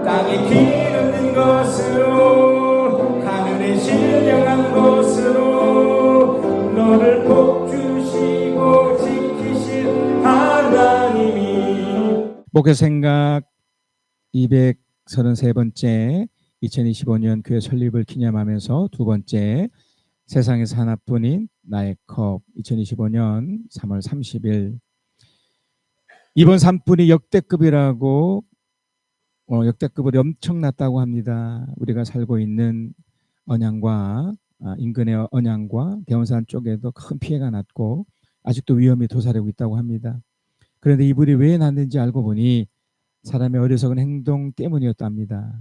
땅에 기름진 것으로 하늘에 신령한 것으로 너를 복주시고 지키실 하나님이. 목회 생각 233번째 2025년 교회 설립을 기념하면서 두 번째 세상에서 하나뿐인 나의 컵 2025년 3월 30일 이번 산불이 역대급이라고 역대급으로 엄청났다고 합니다. 우리가 살고 있는 언양과 인근의 언양과 대원산 쪽에도 큰 피해가 났고 아직도 위험이 도사리고 있다고 합니다. 그런데 이 불이 왜 났는지 알고 보니 사람의 어리석은 행동 때문이었답니다.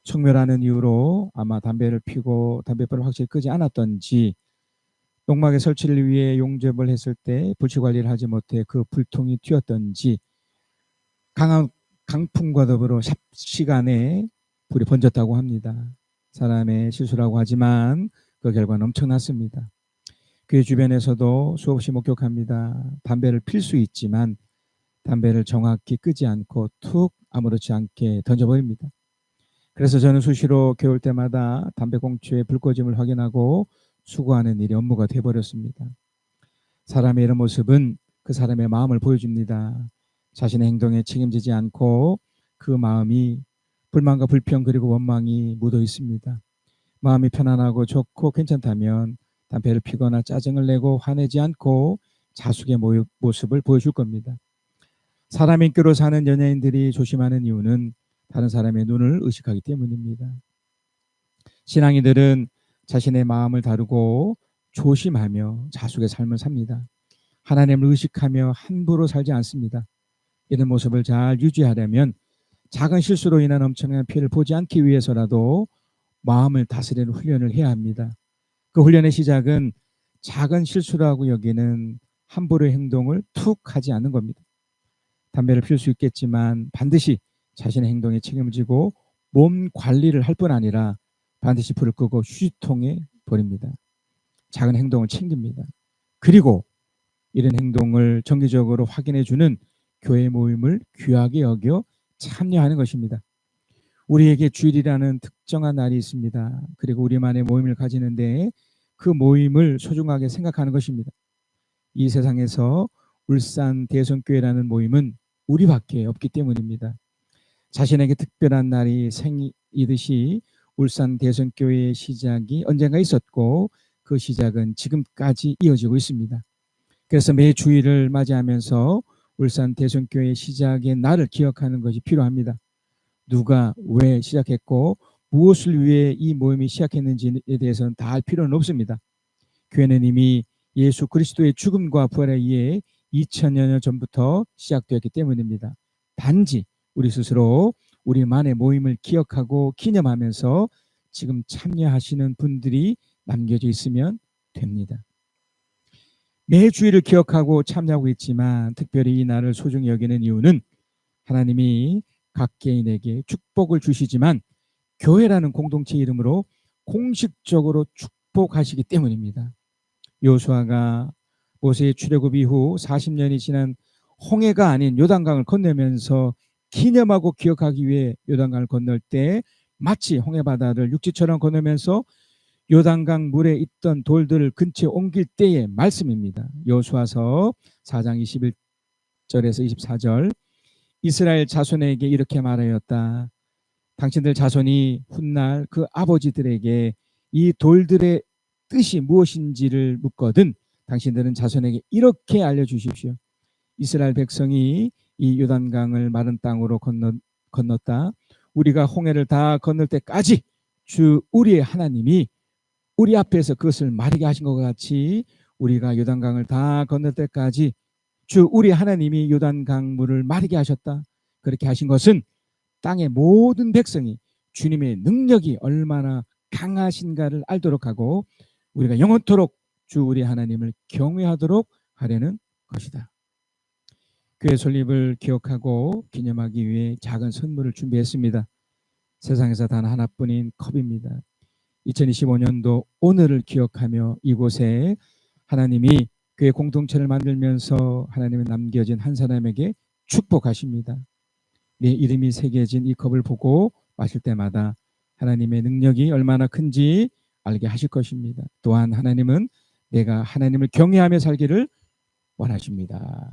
청멸하는 이유로 아마 담배를 피고 담배불을 확실히 끄지 않았던지 농막에 설치를 위해 용접을 했을 때 불치 관리를 하지 못해 그 불통이 튀었던지 강한 강풍과 더불어 삽시간에 불이 번졌다고 합니다. 사람의 실수라고 하지만 그 결과는 엄청났습니다. 교회 주변에서도 수없이 목격합니다. 담배를 필 수 있지만 담배를 정확히 끄지 않고 툭 아무렇지 않게 던져버립니다. 그래서 저는 수시로 겨울 때마다 담배 공초에 불 꺼짐을 확인하고 수거하는 일이 업무가 되어버렸습니다. 사람의 이런 모습은 그 사람의 마음을 보여줍니다. 자신의 행동에 책임지지 않고 그 마음이 불만과 불평 그리고 원망이 묻어 있습니다. 마음이 편안하고 좋고 괜찮다면 담배를 피거나 짜증을 내고 화내지 않고 자숙의 모습을 보여줄 겁니다. 사람 인기로 사는 연예인들이 조심하는 이유는 다른 사람의 눈을 의식하기 때문입니다. 신앙인들은 자신의 마음을 다루고 조심하며 자숙의 삶을 삽니다. 하나님을 의식하며 함부로 살지 않습니다. 이런 모습을 잘 유지하려면 작은 실수로 인한 엄청난 피해를 보지 않기 위해서라도 마음을 다스리는 훈련을 해야 합니다. 그 훈련의 시작은 작은 실수라고 여기는 함부로의 행동을 툭 하지 않는 겁니다. 담배를 피울 수 있겠지만 반드시 자신의 행동에 책임을 지고 몸 관리를 할 뿐 아니라 반드시 불을 끄고 휴지통에 버립니다. 작은 행동을 챙깁니다. 그리고 이런 행동을 정기적으로 확인해 주는 교회 모임을 귀하게 여겨 참여하는 것입니다. 우리에게 주일이라는 특정한 날이 있습니다. 그리고 우리만의 모임을 가지는데 그 모임을 소중하게 생각하는 것입니다. 이 세상에서 울산 대성교회라는 모임은 우리밖에 없기 때문입니다. 자신에게 특별한 날이 생이듯이 울산 대성교회의 시작이 언젠가 있었고 그 시작은 지금까지 이어지고 있습니다. 그래서 매 주일을 맞이하면서 울산 대성교회의 시작의 날을 기억하는 것이 필요합니다. 누가 왜 시작했고 무엇을 위해 이 모임이 시작했는지에 대해서는 다 알 필요는 없습니다. 교회는 이미 예수 그리스도의 죽음과 부활에 의해 2000여 년 전부터 시작되었기 때문입니다. 단지 우리 스스로 우리만의 모임을 기억하고 기념하면서 지금 참여하시는 분들이 남겨져 있으면 됩니다. 매 주일을 기억하고 참여하고 있지만 특별히 이 날을 소중히 여기는 이유는 하나님이 각 개인에게 축복을 주시지만 교회라는 공동체 이름으로 공식적으로 축복하시기 때문입니다. 여호수아가 모세의 출애굽 이후 40년이 지난 홍해가 아닌 요단강을 건너면서 기념하고 기억하기 위해 요단강을 건널 때 마치 홍해바다를 육지처럼 건너면서 요단강 물에 있던 돌들을 근처에 옮길 때의 말씀입니다. 여호수아서 4장 21절에서 24절 이스라엘 자손에게 이렇게 말하였다. 당신들 자손이 훗날 그 아버지들에게 이 돌들의 뜻이 무엇인지를 묻거든 당신들은 자손에게 이렇게 알려주십시오. 이스라엘 백성이 이 요단강을 마른 땅으로 건넜다. 우리가 홍해를 다 건널 때까지 주 우리의 하나님이 우리 앞에서 그것을 마르게 하신 것 같이 우리가 요단강을 다 건널 때까지 주 우리 하나님이 요단강 물을 마르게 하셨다. 그렇게 하신 것은 땅의 모든 백성이 주님의 능력이 얼마나 강하신가를 알도록 하고 우리가 영원토록 주 우리 하나님을 경외하도록 하려는 것이다. 교회 설립을 기억하고 기념하기 위해 작은 선물을 준비했습니다. 세상에서 단 하나뿐인 컵입니다. 2025년도 오늘을 기억하며 이곳에 하나님이 교회 공동체를 만들면서 하나님이 남겨진 한 사람에게 축복하십니다. 내 이름이 새겨진 이 컵을 보고 마실 때마다 하나님의 능력이 얼마나 큰지 알게 하실 것입니다. 또한 하나님은 내가 하나님을 경외하며 살기를 원하십니다.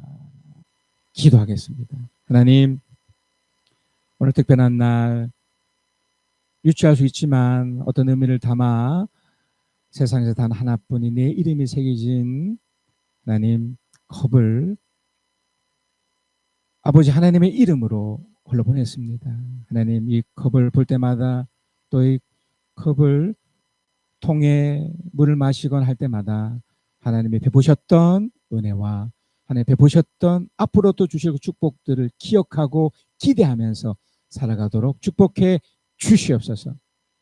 기도하겠습니다. 하나님, 오늘 특별한 날 유치할 수 있지만 어떤 의미를 담아 세상에서 단 하나뿐인 내 이름이 새겨진 하나님 컵을 아버지 하나님의 이름으로 홀로 보냈습니다. 하나님, 이 컵을 볼 때마다 또 이 컵을 통해 물을 마시거나 할 때마다 하나님이 베푸셨던 은혜와 하나님 베푸셨던 앞으로 또 주실 축복들을 기억하고 기대하면서 살아가도록 축복해 주시옵소서.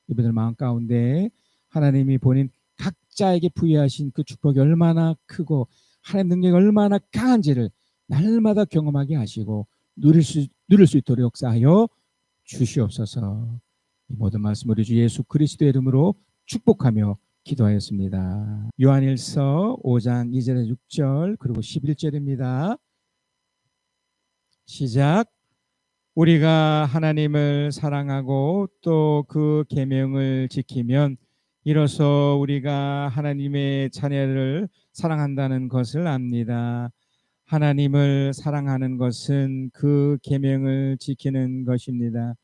이분들 마음 가운데 하나님이 본인 각자에게 부여하신 그 축복이 얼마나 크고 하나님 능력이 얼마나 강한지를 날마다 경험하게 하시고 누릴 수 있도록 역사하여 주시옵소서. 이 모든 말씀 우리 주 예수 그리스도의 이름으로 축복하며 기도하였습니다. 요한일서 5장 2절에 6절 그리고 11절입니다. 시작. 우리가 하나님을 사랑하고 또 그 계명을 지키면 이로써 우리가 하나님의 자녀를 사랑한다는 것을 압니다. 하나님을 사랑하는 것은 그 계명을 지키는 것입니다.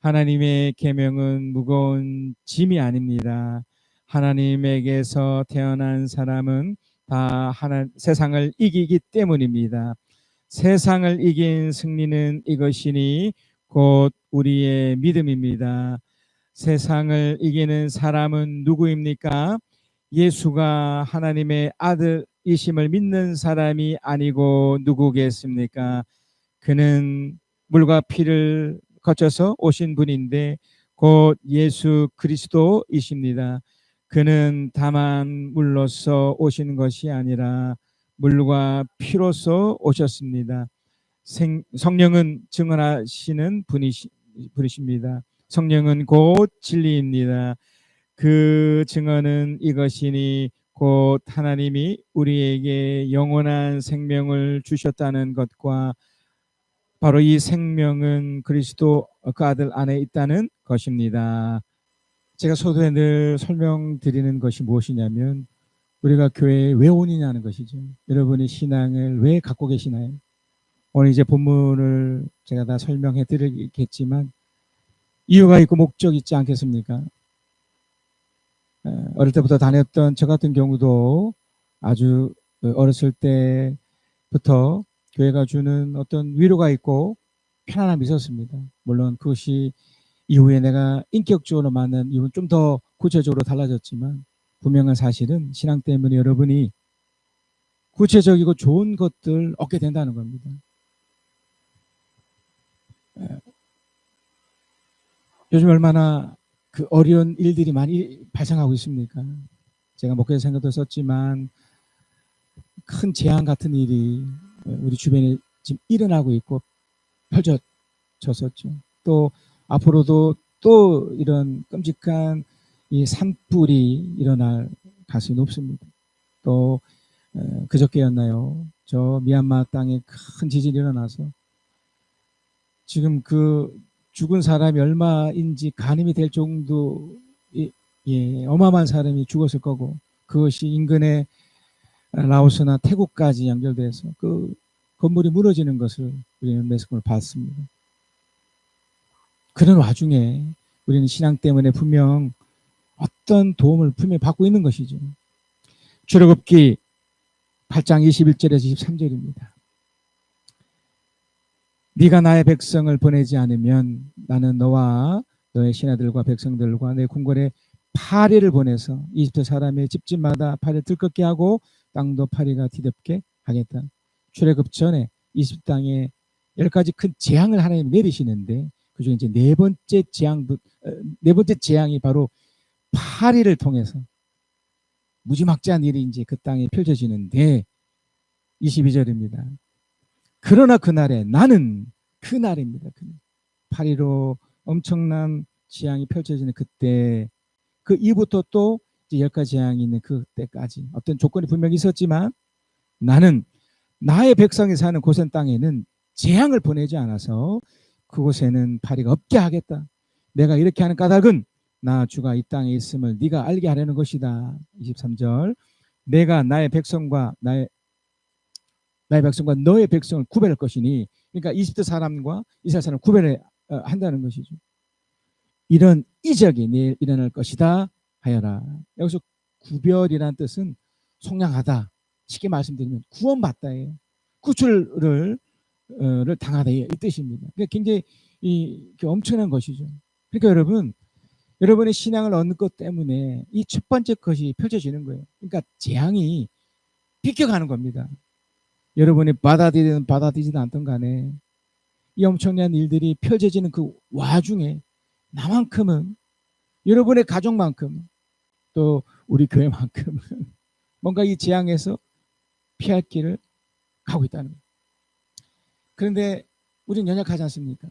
하나님의 계명은 무거운 짐이 아닙니다. 하나님에게서 태어난 사람은 다 세상을 이기기 때문입니다. 세상을 이긴 승리는 이것이니 곧 우리의 믿음입니다. 세상을 이기는 사람은 누구입니까? 예수가 하나님의 아들이심을 믿는 사람이 아니고 누구겠습니까? 그는 물과 피를 거쳐서 오신 분인데 곧 예수 그리스도이십니다. 그는 다만 물로서 오신 것이 아니라 물과 피로서 오셨습니다. 성령은 증언하시는 분이십니다. 성령은 곧 진리입니다. 그 증언은 이것이니 곧 하나님이 우리에게 영원한 생명을 주셨다는 것과 바로 이 생명은 그리스도 그 아들 안에 있다는 것입니다. 제가 소도에 늘 설명드리는 것이 무엇이냐면 우리가 교회에 왜 오느냐는 것이죠. 여러분이 신앙을 왜 갖고 계시나요? 오늘 이제 본문을 제가 다 설명해 드리겠지만 이유가 있고 목적이 있지 않겠습니까? 어릴 때부터 다녔던 저 같은 경우도 아주 어렸을 때부터 교회가 주는 어떤 위로가 있고 편안함이 있었습니다. 물론 그것이 이후에 내가 인격적으로 만난 이유는 좀 더 구체적으로 달라졌지만 분명한 사실은 신앙 때문에 여러분이 구체적이고 좋은 것들 얻게 된다는 겁니다. 요즘 얼마나 그 어려운 일들이 많이 발생하고 있습니까? 제가 목회자 생각도 썼지만 큰 재앙 같은 일이 우리 주변에 지금 일어나고 있고 펼쳐졌었죠. 또 앞으로도 또 이런 끔찍한 이 산불이 일어날 가능성이 높습니다. 또 그저께였나요? 저 미얀마 땅에 큰 지진이 일어나서 지금 그 죽은 사람이 얼마인지 가늠이 될 정도 어마어마한 사람이 죽었을 거고 그것이 인근의 라오스나 태국까지 연결돼서 그 건물이 무너지는 것을 우리는 매스컴을 봤습니다. 그런 와중에 우리는 신앙 때문에 분명 어떤 도움을 분명히 받고 있는 것이죠. 출애굽기 8장 21절에서 23절입니다. 네가 나의 백성을 보내지 않으면 나는 너와 너의 신하들과 백성들과 내 궁궐에 파리를 보내서 이집트 사람의 집집마다 파리를 들끓게 하고 땅도 파리가 뒤덮게 하겠다. 출애굽 전에 이집트 땅에 10가지 큰 재앙을 하나님 내리시는데 그중에 이제 네 번째 재앙이 바로 파리를 통해서 무지막지한 일이 이제 그 땅에 펼쳐지는데 22절입니다. 그러나 그날에 나는 그날입니다. 파리로 엄청난 재앙이 펼쳐지는 그때 그 이후부터 또 이제 10가지 재앙이 있는 그때까지 어떤 조건이 분명히 있었지만 나는 나의 백성이 사는 고센 땅에는 재앙을 보내지 않아서 그곳에는 파리가 없게 하겠다. 내가 이렇게 하는 까닭은 나 주가 이 땅에 있음을 네가 알게 하려는 것이다. 23절. 내가 나의 백성과 너의 백성을 구별할 것이니, 그러니까 이집트 사람과 이스라엘 사람을 구별해 한다는 것이죠. 이런 이적이 내일 일어날 것이다 하여라. 여기서 구별이라는 뜻은 속량하다. 쉽게 말씀드리면 구원받다예요. 구출을 당하다 이 뜻입니다. 그러니까 굉장히 엄청난 것이죠. 그러니까 여러분의 신앙을 얻는 것 때문에 이 첫 번째 것이 펼쳐지는 거예요. 그러니까 재앙이 비껴가는 겁니다. 여러분이 받아들이든 않든 간에 이 엄청난 일들이 펼쳐지는 그 와중에 나만큼은, 여러분의 가족만큼, 또 우리 교회만큼은 뭔가 이 재앙에서 피할 길을 가고 있다는 거예요. 그런데 우리는 연약하지 않습니까?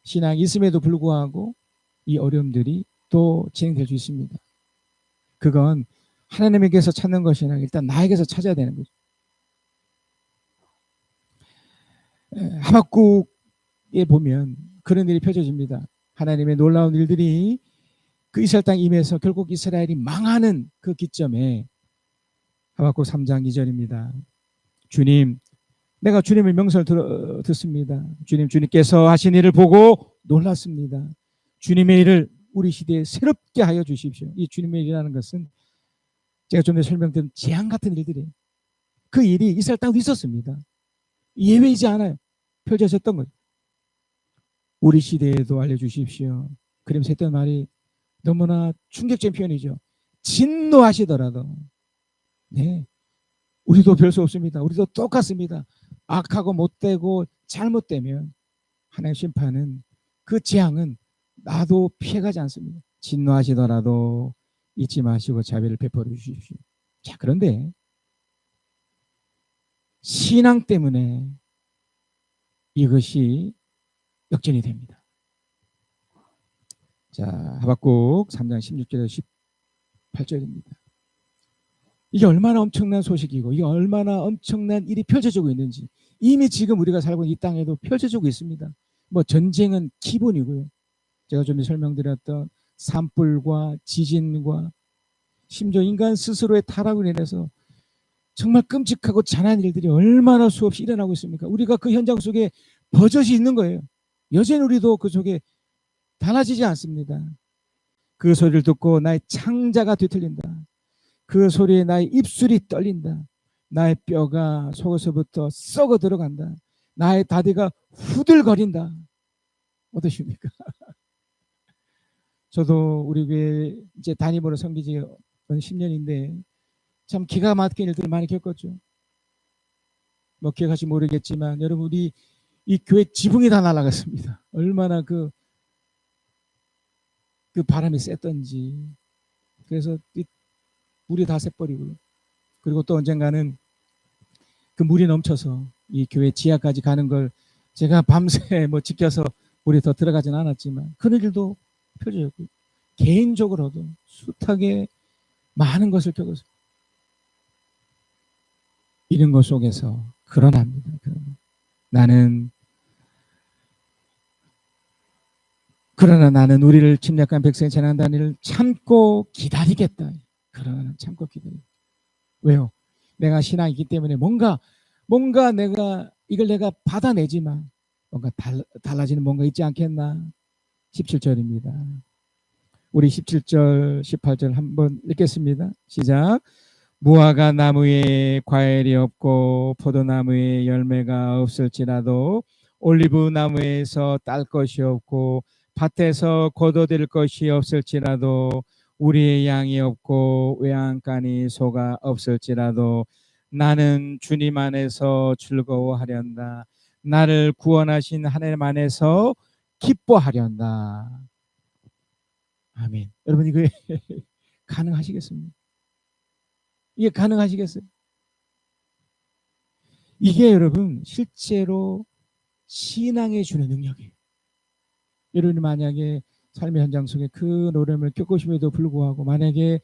신앙이 있음에도 불구하고 이 어려움들이 또 진행될 수 있습니다. 그건 하나님에게서 찾는 것이 아니라 일단 나에게서 찾아야 되는 거죠. 하박국에 보면 그런 일이 펼쳐집니다. 하나님의 놀라운 일들이 그 이스라엘 땅 임해서 결국 이스라엘이 망하는 그 기점에 하박국 3장 2절입니다. 주님, 내가 주님의 명설을 듣습니다. 주님께서 하신 일을 보고 놀랐습니다. 주님의 일을 우리 시대에 새롭게 하여 주십시오. 이 주님의 일이라는 것은 제가 좀 전에 설명드린 재앙 같은 일들이에요. 그 일이 이스라엘 땅도 있었습니다. 예외이지 않아요. 펼쳐졌던 거예요. 우리 시대에도 알려주십시오. 그러면서 했던 말이 너무나 충격적인 표현이죠. 진노하시더라도, 네, 우리도 별 수 없습니다. 우리도 똑같습니다. 악하고 못되고 잘못되면 하나님의 심판은, 그 재앙은 나도 피해가지 않습니다. 진노하시더라도 잊지 마시고 자비를 베풀어 주십시오. 자, 그런데 신앙 때문에 이것이 역전이 됩니다. 자, 하박국 3장 16절에서 18절입니다. 이게 얼마나 엄청난 소식이고 이게 얼마나 엄청난 일이 펼쳐지고 있는지 이미 지금 우리가 살고 있는 이 땅에도 펼쳐지고 있습니다. 뭐 전쟁은 기본이고요. 제가 좀 설명드렸던 산불과 지진과 심지어 인간 스스로의 타락으로 인해서 정말 끔찍하고 잔인한 일들이 얼마나 수없이 일어나고 있습니까? 우리가 그 현장 속에 버젓이 있는 거예요. 여전히 우리도 그 속에 달라지지 않습니다. 그 소리를 듣고 나의 창자가 뒤틀린다. 그 소리에 나의 입술이 떨린다. 나의 뼈가 속에서부터 썩어 들어간다. 나의 다리가 후들거린다. 어떠십니까? 저도 우리 교회 이제 담임으로 섬긴 지 10년인데 참 기가 막힌 일들을 많이 겪었죠. 뭐 기억하실지 모르겠지만 여러분, 우리 이 교회 지붕이 다 날아갔습니다. 얼마나 그 바람이 셌던지. 그래서 물이 다 새버리고요. 그리고 또 언젠가는 그 물이 넘쳐서 이 교회 지하까지 가는 걸 제가 밤새 뭐 지켜서 물이 더 들어가진 않았지만 그런 일도 펼쳐졌고요. 개인적으로도 숱하게 많은 것을 겪었어요. 이런 것 속에서 그러나입니다. 그러나 나는 우리를 침략한 백성의 재난다는 일을 참고 기다리겠다. 그러나 참고 기다리겠다. 왜요? 내가 신앙이 있기 때문에 뭔가 이걸 내가 받아내지만 뭔가 달라지는 뭔가 있지 않겠나. 17절입니다. 우리 17절 18절 한번 읽겠습니다. 시작. 무화과 나무에 과일이 없고 포도나무에 열매가 없을지라도 올리브 나무에서 딸 것이 없고 밭에서 거둬들 것이 없을지라도 우리의 양이 없고 외양간이 소가 없을지라도 나는 주님 안에서 즐거워하련다. 나를 구원하신 하나님 안에서 기뻐하련다. 아멘. 여러분, 이거 가능하시겠습니까? 이게 가능하시겠어요? 이게 여러분 실제로 신앙에 주는 능력이에요. 여러분이 만약에 삶의 현장 속에 그 노름을 겪으심에도 불구하고 만약에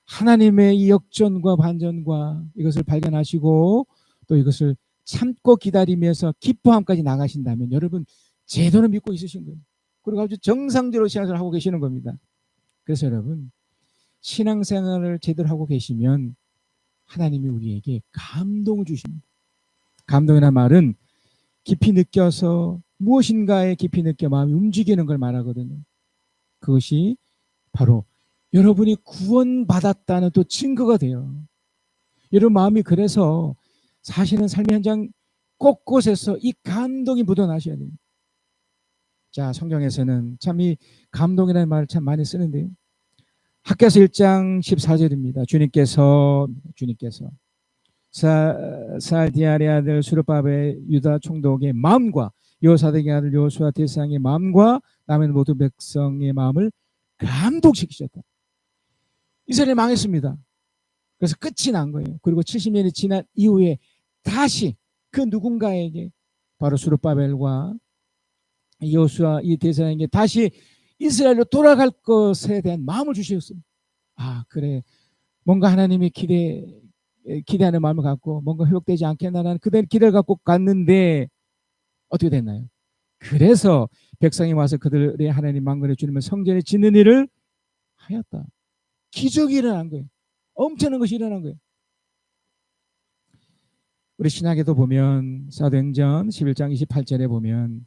하나님의 이 역전과 반전과 이것을 발견하시고 또 이것을 참고 기다리면서 기뻐함까지 나가신다면 여러분 제대로 믿고 있으신 거예요. 그리고 아주 정상적으로 신앙생활을 하고 계시는 겁니다. 그래서 여러분, 신앙생활을 제대로 하고 계시면 하나님이 우리에게 감동을 주십니다. 감동이라는 말은 깊이 느껴서 무엇인가에 깊이 느껴 마음이 움직이는 걸 말하거든요. 그것이 바로 여러분이 구원받았다는 또 증거가 돼요. 여러분 마음이 그래서 사실은 삶의 현장 곳곳에서 이 감동이 묻어나셔야 돼요. 자, 성경에서는 참 이 감동이라는 말을 참 많이 쓰는데요. 학개서 1장 14절입니다. 주님께서 살디아의 아들 수르바벨 유다 총독의 마음과 여호사닥의 아들 여호수아 대상의 마음과 남은 모든 백성의 마음을 감동시키셨다. 이스라엘이 망했습니다. 그래서 끝이 난 거예요. 그리고 70년이 지난 이후에 다시 그 누군가에게 바로 수르바벨과 여호수아 이 대상에게 다시 이스라엘로 돌아갈 것에 대한 마음을 주셨습니다. 아, 그래. 뭔가 하나님이 기대하는 마음을 갖고 뭔가 회복되지 않겠나라는 그들의 기대를 갖고 갔는데 어떻게 됐나요? 그래서 백성이 와서 그들의 하나님 만군의 주님을 성전에 짓는 일을 하였다. 기적이 일어난 거예요. 엄청난 것이 일어난 거예요. 우리 신약에도 보면 사도행전 11장 28절에 보면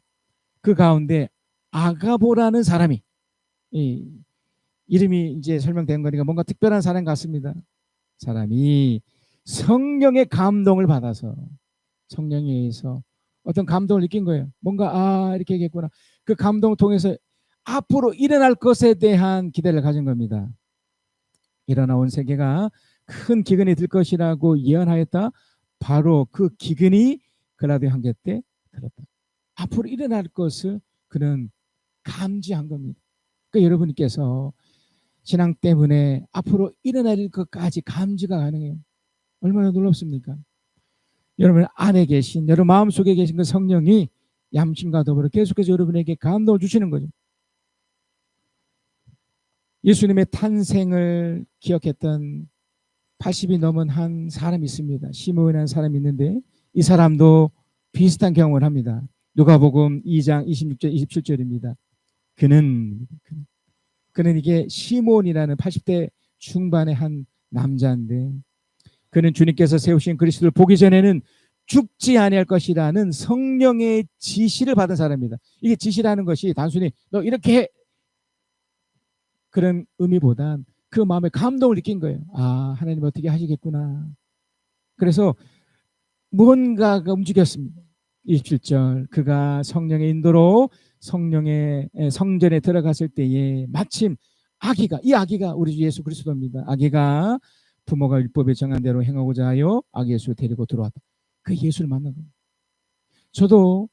그 가운데 아가보라는 사람이 이름이 이제 설명된 거니까 뭔가 특별한 사람 같습니다. 사람이 성령의 감동을 받아서 성령에 의해서 어떤 감동을 느낀 거예요. 뭔가 이렇게 얘기했구나. 그 감동을 통해서 앞으로 일어날 것에 대한 기대를 가진 겁니다. 일어나온 세계가 큰 기근이 들 것이라고 예언하였다. 바로 그 기근이 글라디아 황제 때 들었다. 앞으로 일어날 것을 그는 감지한 겁니다. 그러니까 여러분께서 신앙 때문에 앞으로 일어날 것까지 감지가 가능해요. 얼마나 놀랍습니까? 여러분 안에 계신, 여러분 마음속에 계신 그 성령이 양심과 더불어 계속해서 여러분에게 감동을 주시는 거죠. 예수님의 탄생을 기억했던 80이 넘은 한 사람이 있습니다. 시므온이라는 사람이 있는데 이 사람도 비슷한 경험을 합니다. 누가복음 2장 26절 27절입니다. 그는 이게 시몬이라는 80대 중반의 한 남자인데 그는 주님께서 세우신 그리스도를 보기 전에는 죽지 아니할 것이라는 성령의 지시를 받은 사람입니다. 이게 지시라는 것이 단순히 너 이렇게 해 그런 의미보단 그 마음에 감동을 느낀 거예요. 아, 하나님 어떻게 하시겠구나. 그래서 무언가가 움직였습니다. 27절 그가 성령의 인도로 성령의 성전에 들어갔을 때에 마침 이 아기가 우리 주 예수 그리스도입니다. 아기가 부모가 율법에 정한 대로 행하고자 하여 아기 예수를 데리고 들어왔다. 그 예수를 만난 겁니다. 저도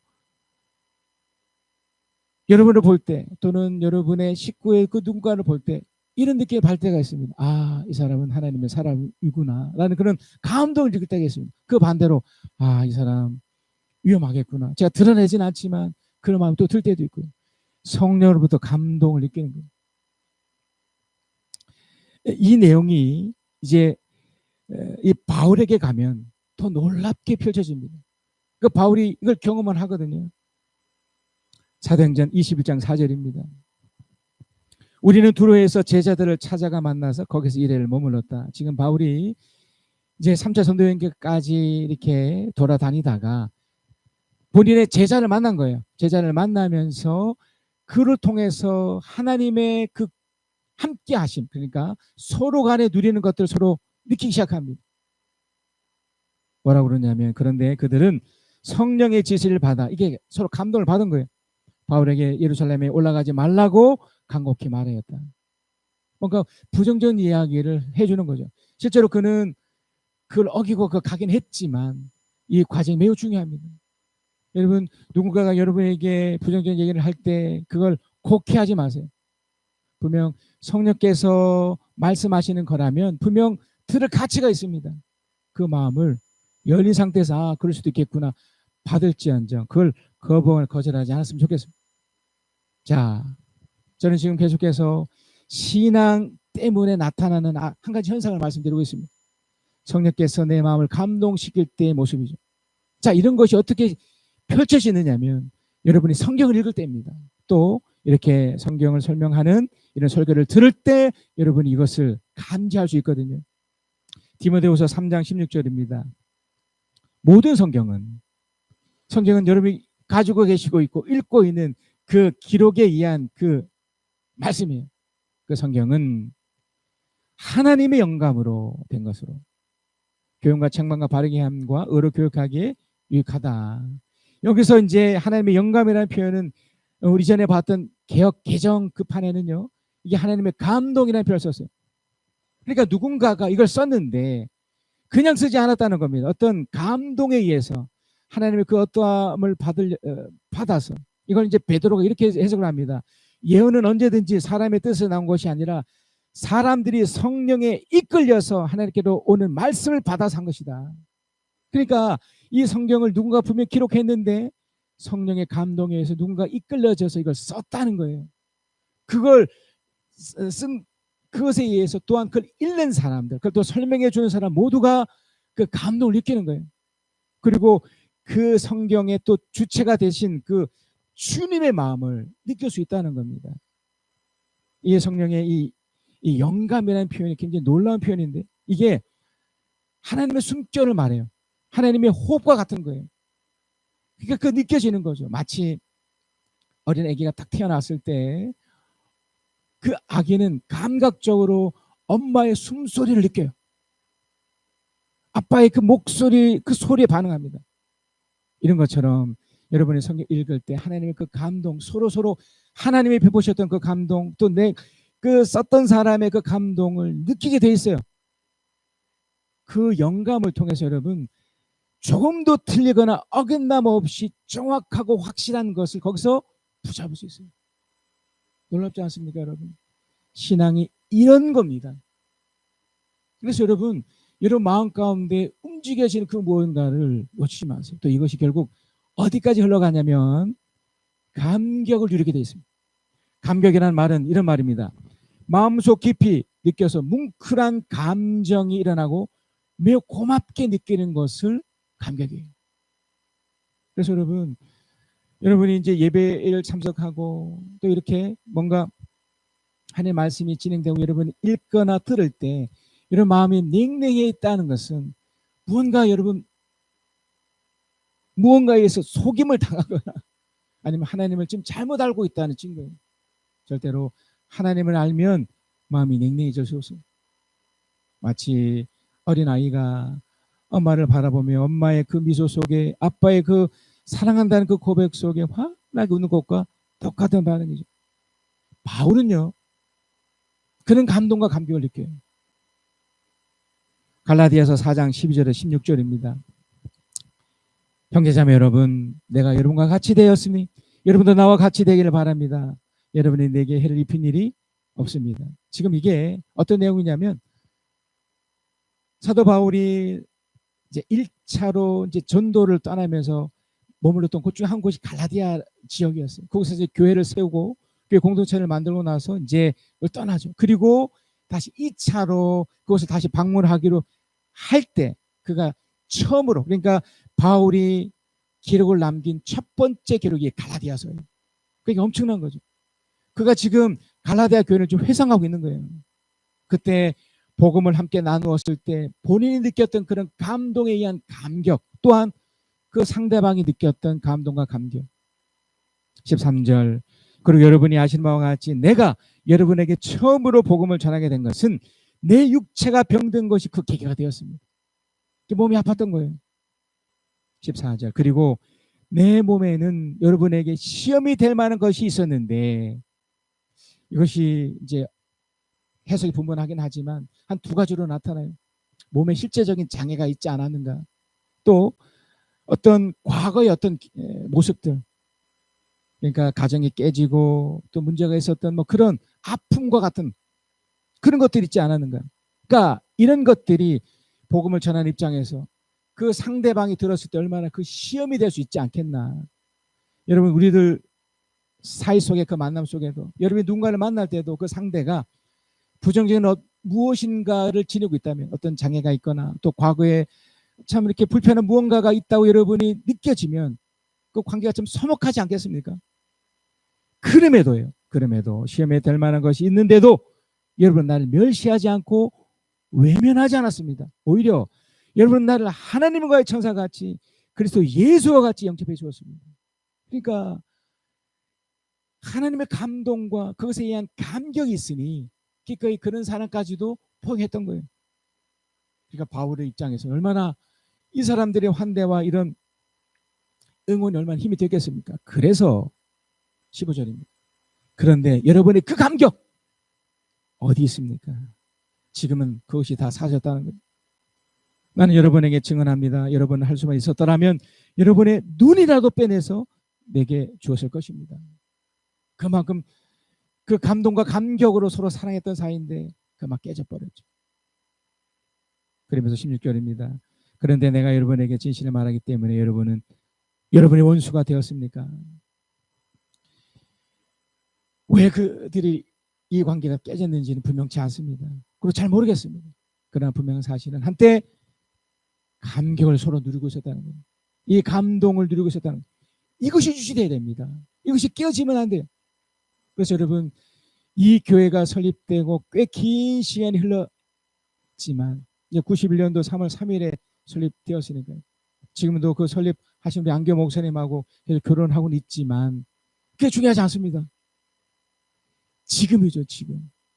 여러분을 볼 때 또는 여러분의 식구의 그 누군가를 볼 때 이런 느낌을 받을 때가 있습니다. 아, 이 사람은 하나님의 사람이구나 라는 그런 감동을 느낄 때가 있습니다. 그 반대로 아, 이 사람 위험하겠구나. 제가 드러내진 않지만 그런 마음이 또 들 때도 있고요. 성령으로부터 감동을 느끼는 거예요. 이 내용이 이제 이 바울에게 가면 더 놀랍게 펼쳐집니다. 그 바울이 이걸 경험을 하거든요. 사도행전 21장 4절입니다. 우리는 두로에서 제자들을 찾아가 만나서 거기서 1회를 머물렀다. 지금 바울이 이제 3차 선도 여행까지 이렇게 돌아다니다가 본인의 제자를 만난 거예요. 제자를 만나면서 그를 통해서 하나님의 그 함께 하심, 그러니까 서로 간에 누리는 것들을 서로 느끼기 시작합니다. 뭐라고 그러냐면 그런데 그들은 성령의 지시를 받아 이게 서로 감동을 받은 거예요. 바울에게 예루살렘에 올라가지 말라고 간곡히 말하였다. 뭔가 부정적인 이야기를 해주는 거죠. 실제로 그는 그걸 어기고 가긴 했지만 이 과정이 매우 중요합니다. 여러분 누군가가 여러분에게 부정적인 얘기를 할 때 그걸 곡해하지 마세요. 분명 성령께서 말씀하시는 거라면 분명 들을 가치가 있습니다. 그 마음을 열린 상태에서 그럴 수도 있겠구나 받을지언정 그걸 거절하지 않았으면 좋겠습니다. 자, 저는 지금 계속해서 신앙 때문에 나타나는 한 가지 현상을 말씀드리고 있습니다. 성령께서 내 마음을 감동시킬 때의 모습이죠. 자, 이런 것이 어떻게 펼쳐지느냐면 여러분이 성경을 읽을 때입니다. 또 이렇게 성경을 설명하는 이런 설교를 들을 때 여러분이 이것을 감지할 수 있거든요. 디모데후서 3장 16절입니다. 모든 성경은 여러분이 가지고 계시고 있고 읽고 있는 그 기록에 의한 그 말씀이에요. 그 성경은 하나님의 영감으로 된 것으로 교훈과 책망과 바르게 함과 의로 교육하기에 유익하다. 여기서 이제 하나님의 영감이라는 표현은 우리 전에 봤던 개역 개정 그 판에는요, 이게 하나님의 감동이라는 표현을 썼어요. 그러니까 누군가가 이걸 썼는데 그냥 쓰지 않았다는 겁니다. 어떤 감동에 의해서 하나님의 그 어떠함을 받아서, 이걸 이제 베드로가 이렇게 해석을 합니다. 예언은 언제든지 사람의 뜻에서 나온 것이 아니라 사람들이 성령에 이끌려서 하나님께로 오는 말씀을 받아서 한 것이다. 그러니까 이 성경을 누군가 분명히 기록했는데 성령의 감동에 의해서 누군가 이끌려져서 이걸 썼다는 거예요. 그걸 쓴 그것에 의해서 또한 그걸 읽는 사람들, 그걸 또 설명해 주는 사람 모두가 그 감동을 느끼는 거예요. 그리고 그 성경의 또 주체가 되신 그 주님의 마음을 느낄 수 있다는 겁니다. 이 성령의 이 영감이라는 표현이 굉장히 놀라운 표현인데, 이게 하나님의 숨결을 말해요. 하나님의 호흡과 같은 거예요. 그러니까 그 느껴지는 거죠. 마치 어린 아기가 딱 태어났을 때 그 아기는 감각적으로 엄마의 숨소리를 느껴요. 아빠의 그 목소리, 그 소리에 반응합니다. 이런 것처럼 여러분이 성경 읽을 때 하나님의 그 감동, 서로 하나님이 베푸셨던 그 감동, 또 그 썼던 사람의 그 감동을 느끼게 돼 있어요. 그 영감을 통해서 여러분 조금도 틀리거나 어긋남 없이 정확하고 확실한 것을 거기서 붙잡을 수 있어요. 놀랍지 않습니까, 여러분? 신앙이 이런 겁니다. 그래서 여러분 마음 가운데 움직여지는 그 무언가를 놓치지 마세요. 또 이것이 결국 어디까지 흘러가냐면 감격을 누리게 되어 있습니다. 감격이라는 말은 이런 말입니다. 마음속 깊이 느껴서 뭉클한 감정이 일어나고 매우 고맙게 느끼는 것을 감격이에요. 그래서 여러분이 이제 예배를 참석하고 또 이렇게 뭔가 하나님의 말씀이 진행되고 여러분이 읽거나 들을 때 이런 마음이 냉랭해 있다는 것은 무언가에 의해서 속임을 당하거나 아니면 하나님을 지금 잘못 알고 있다는 증거예요. 절대로 하나님을 알면 마음이 냉랭해질 수 없어요. 마치 어린아이가 엄마를 바라보며 엄마의 그 미소 속에 아빠의 그 사랑한다는 그 고백 속에 환하게 웃는 것과 똑같은 반응이죠. 바울은요, 그런 감동과 감격을 느껴요. 갈라디아서 4장 12절에 16절입니다. 형제자매 여러분, 내가 여러분과 같이 되었으니 여러분도 나와 같이 되기를 바랍니다. 여러분이 내게 해를 입힌 일이 없습니다. 지금 이게 어떤 내용이냐면 사도 바울이 이제 1차로 이제 전도를 떠나면서 머물렀던 곳 중에 한 곳이 갈라디아 지역이었어요. 거기서 이제 교회를 세우고 교회 공동체를 만들고 나서 이제 떠나죠. 그리고 다시 2차로 그곳을 다시 방문하기로 할 때 그가 처음으로, 그러니까 바울이 기록을 남긴 첫 번째 기록이 갈라디아서예요. 그게 엄청난 거죠. 그가 지금 갈라디아 교회를 좀 회상하고 있는 거예요. 그때 복음을 함께 나누었을 때 본인이 느꼈던 그런 감동에 의한 감격, 또한 그 상대방이 느꼈던 감동과 감격. 13절, 그리고 여러분이 아시는 바와 같이 내가 여러분에게 처음으로 복음을 전하게 된 것은 내 육체가 병든 것이 그 계기가 되었습니다. 몸이 아팠던 거예요. 14절, 그리고 내 몸에는 여러분에게 시험이 될 만한 것이 있었는데, 이것이 이제 해석이 분분하긴 하지만 한 두 가지로 나타나요. 몸에 실제적인 장애가 있지 않았는가, 또 어떤 과거의 어떤 모습들, 그러니까 가정이 깨지고 또 문제가 있었던 뭐 그런 아픔과 같은 그런 것들이 있지 않았는가. 그러니까 이런 것들이 복음을 전하는 입장에서 그 상대방이 들었을 때 얼마나 그 시험이 될 수 있지 않겠나. 여러분, 우리들 사이 속에 그 만남 속에도 여러분이 누군가를 만날 때도 그 상대가 부정적인 무엇인가를 지니고 있다면, 어떤 장애가 있거나 또 과거에 참 이렇게 불편한 무언가가 있다고 여러분이 느껴지면 그 관계가 좀 서먹하지 않겠습니까? 그럼에도 시험에 될 만한 것이 있는데도 여러분 나를 멸시하지 않고 외면하지 않았습니다. 오히려 여러분 나를 하나님과의 천사같이 그리스도 예수와 같이 영접해 주었습니다. 그러니까 하나님의 감동과 그것에 의한 감격이 있으니 기꺼이 그런 사람까지도 포기했던 거예요. 그러니까 바울의 입장에서 얼마나 이 사람들의 환대와 이런 응원이 얼마나 힘이 됐겠습니까? 그래서 15절입니다. 그런데 여러분의 그 감격 어디 있습니까? 지금은 그것이 다 사라졌다는 거예요. 나는 여러분에게 증언합니다. 여러분 할 수만 있었더라면 여러분의 눈이라도 빼내서 내게 주었을 것입니다. 그만큼 그 감동과 감격으로 서로 사랑했던 사이인데 그만 깨져버렸죠. 그러면서 16절입니다. 그런데 내가 여러분에게 진실을 말하기 때문에 여러분은 여러분의 원수가 되었습니까? 왜 그들이 이 관계가 깨졌는지는 분명치 않습니다. 그리고 잘 모르겠습니다. 그러나 분명한 사실은 한때 감격을 서로 누리고 있었다는 거예요. 이 감동을 누리고 있었다는 거예요. 이것이 유지돼야 됩니다. 이것이 깨어지면 안 돼요. 그래서 여러분 이 교회가 설립되고 꽤 긴 시간이 흘렀지만 이제 91년도 3월 3일에 설립되었으니까요. 지금도 그 설립하신 우리 안교 목사님하고 결혼하고는 있지만 그게 중요하지 않습니다. 지금이죠.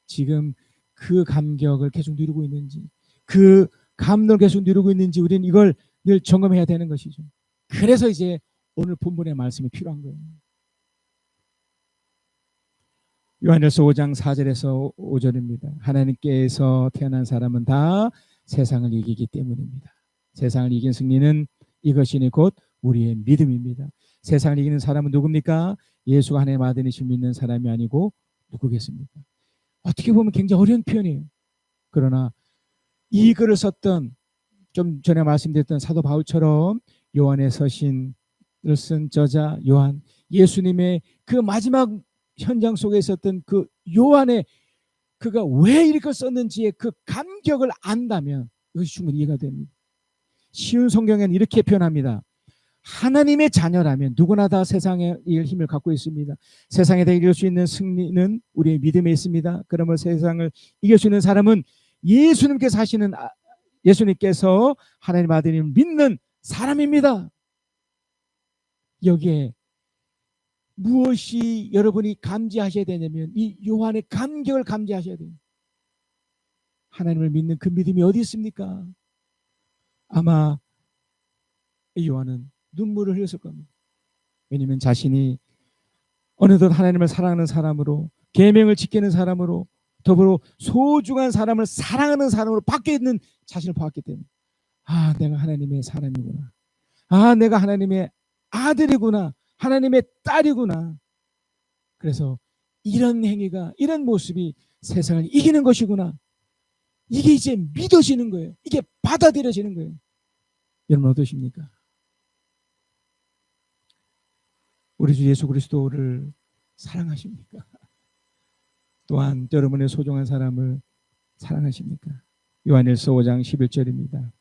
지금 그 감격을 계속 누리고 있는지 그 감동을 계속 누리고 있는지 우리는 이걸 늘 점검해야 되는 것이죠. 그래서 이제 오늘 본문의 말씀이 필요한 거예요. 요한일서 5장 4절에서 5절입니다. 하나님께서 태어난 사람은 다 세상을 이기기 때문입니다. 세상을 이긴 승리는 이것이니 곧 우리의 믿음입니다. 세상을 이기는 사람은 누굽니까? 예수가 하나님의 아들이심을 믿는 사람이 아니고 누구겠습니까? 어떻게 보면 굉장히 어려운 표현이에요. 그러나 이 글을 썼던 좀 전에 말씀드렸던 사도 바울처럼 요한의 서신을 쓴 저자 요한, 예수님의 그 마지막 현장 속에 있었던 그 요한의 그가 왜 이렇게 썼는지의 그 감격을 안다면 이것이 충분히 이해가 됩니다. 쉬운 성경에는 이렇게 표현합니다. 하나님의 자녀라면 누구나 다 세상에 이길 힘을 갖고 있습니다. 세상에 다 이길 수 있는 승리는 우리의 믿음에 있습니다. 그러면 세상을 이길 수 있는 사람은 예수님께서 하나님 아들을 믿는 사람입니다. 여기에 무엇이 여러분이 감지하셔야 되냐면 이 요한의 감격을 감지하셔야 돼요. 하나님을 믿는 그 믿음이 어디 있습니까? 아마 이 요한은 눈물을 흘렸을 겁니다. 왜냐하면 자신이 어느덧 하나님을 사랑하는 사람으로 계명을 지키는 사람으로 더불어 소중한 사람을 사랑하는 사람으로 바뀌어 있는 자신을 보았기 때문에 내가 하나님의 사람이구나. 내가 하나님의 아들이구나. 하나님의 딸이구나. 그래서 이런 행위가 이런 모습이 세상을 이기는 것이구나. 이게 이제 믿어지는 거예요. 이게 받아들여지는 거예요. 여러분 어떠십니까? 우리 주 예수 그리스도를 사랑하십니까? 또한 여러분의 소중한 사람을 사랑하십니까? 요한일서 5장 11절입니다.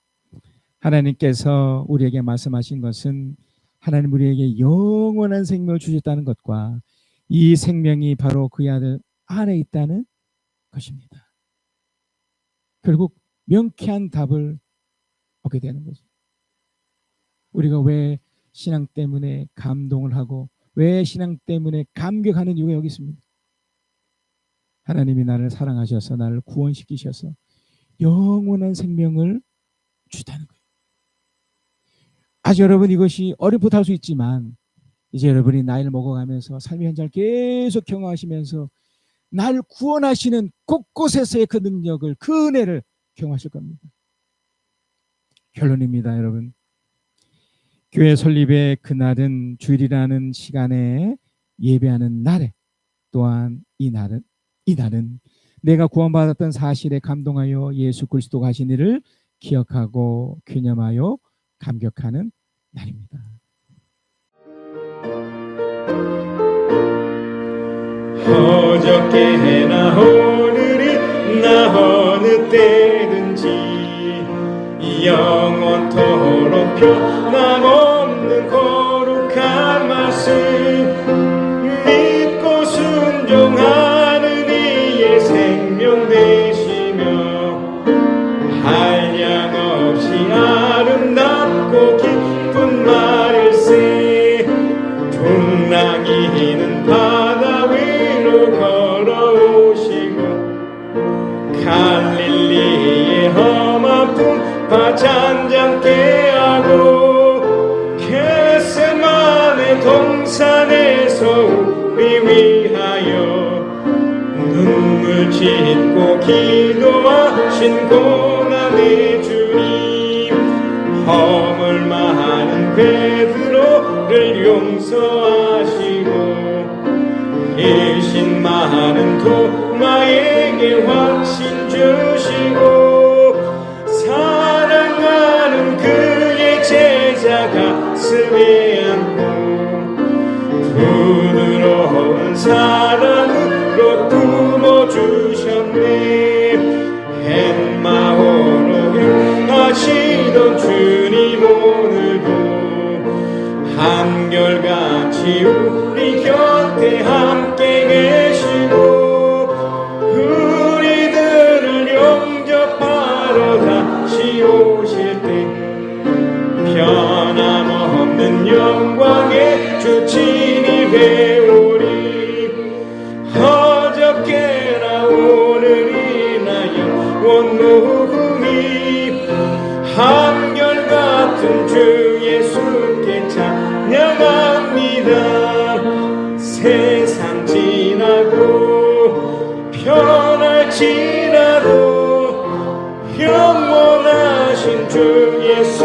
하나님께서 우리에게 말씀하신 것은 하나님 우리에게 영원한 생명을 주셨다는 것과 이 생명이 바로 그의 아들 안에 있다는 것입니다. 결국 명쾌한 답을 얻게 되는 거죠. 우리가 왜 신앙 때문에 감동을 하고 왜 신앙 때문에 감격하는 이유가 여기 있습니다. 하나님이 나를 사랑하셔서 나를 구원시키셔서 영원한 생명을 주다는 거예요. 아직 여러분 이것이 어렴풋할 수 있지만 이제 여러분이 나이를 먹어가면서 삶의 현장을 계속 경험하시면서 나를 구원하시는 곳곳에서의 그 능력을 그 은혜를 경험하실 겁니다. 결론입니다. 여러분 교회 설립의 그날은 주일이라는 시간에 예배하는 날에 또한 이 날은 내가 구원받았던 사실에 감동하여 예수 그리스도가 하신 일을 기억하고 기념하여 감격하는 날입니다. 어저께나 오늘이나 어느 때든지 영원토록 변함없는 거룩한 잔잔케 하고 겟세마네 동산에서 우리 위하여 눈물 짓고 기도하신 고난의 주님, 허물 많은 베드로를 용서하시고 일신 많은 도마에게 확신 주시고 사랑하는 그의 제자 가슴에 안고 부드러운 사랑으로 품어주셨네. 햇마오로 행하시던 주님 오늘도 한결같이 우리 곁에 함께 계시고 우리들을 영접하러 다시 오실 때 변함없는 영광의 주 친히 배우리. 어저께나 오늘이나 영원 무궁히 한결같은 주 예수께 찬양합니다. 세상 지나고 변할지라도 영원하신 주 예수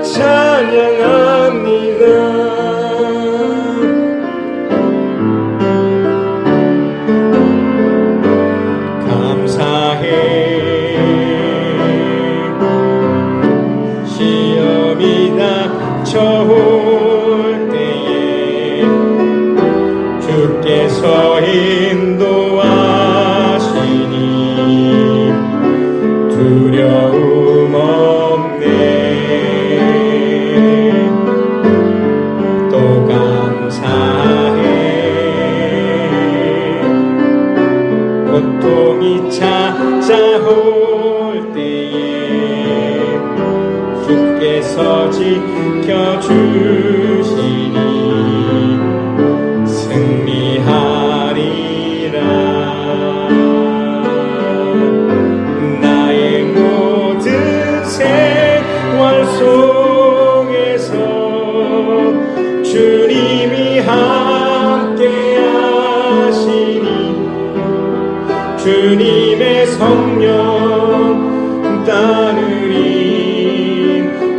찬양합니다. 감사해 시험이 닥쳐올 때에 주께서 인도하시니 두려움 없네. 또 감사해 고통이 찾아올 때에 주께서 지켜주시니 승리하리라. 나의 모든 생활 속에서 주님이 함께 하시니 주님의 성령 따르리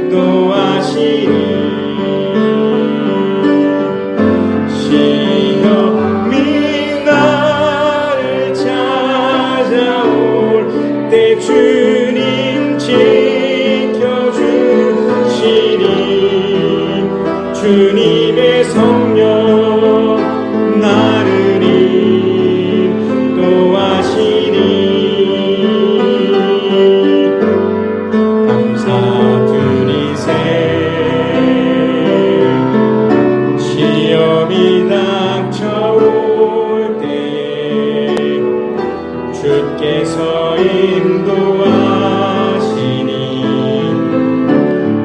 인도하시니 시험이 나를 찾아올 때 주님 지켜주시니 주님의 성령 나를 인도하시니 감사드리세. 시험이 닥쳐올 때에 주께서 인도하시니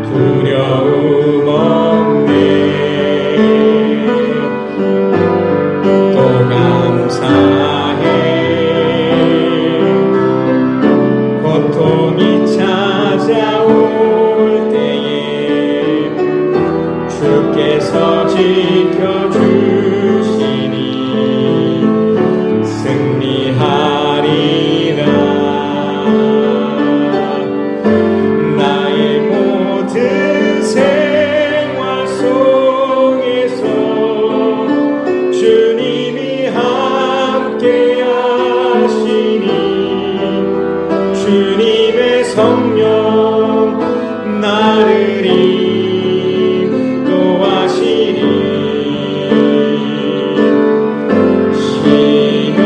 두려움 없네. 또 감사해 고통이 찾아올 때에 주께서 지켜주시니 승리하리라. 나의 모든 생활 속에서 주님이 함께 하시니 주님의 성령 나를 인도하시니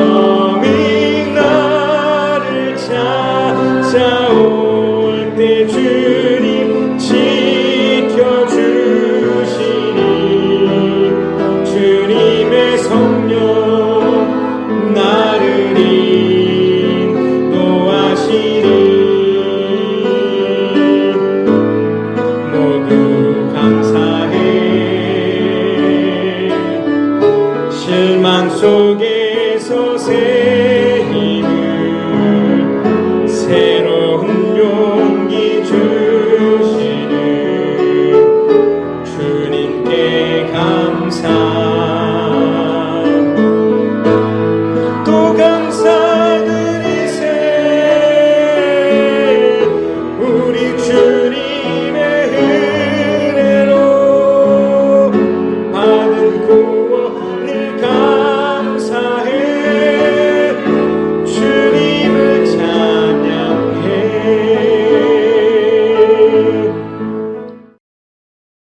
시험이 나를 찾아올 때 주님 지켜주시니 주님의 성령 나를 인도하시니 모두 감사해. 실망 속에서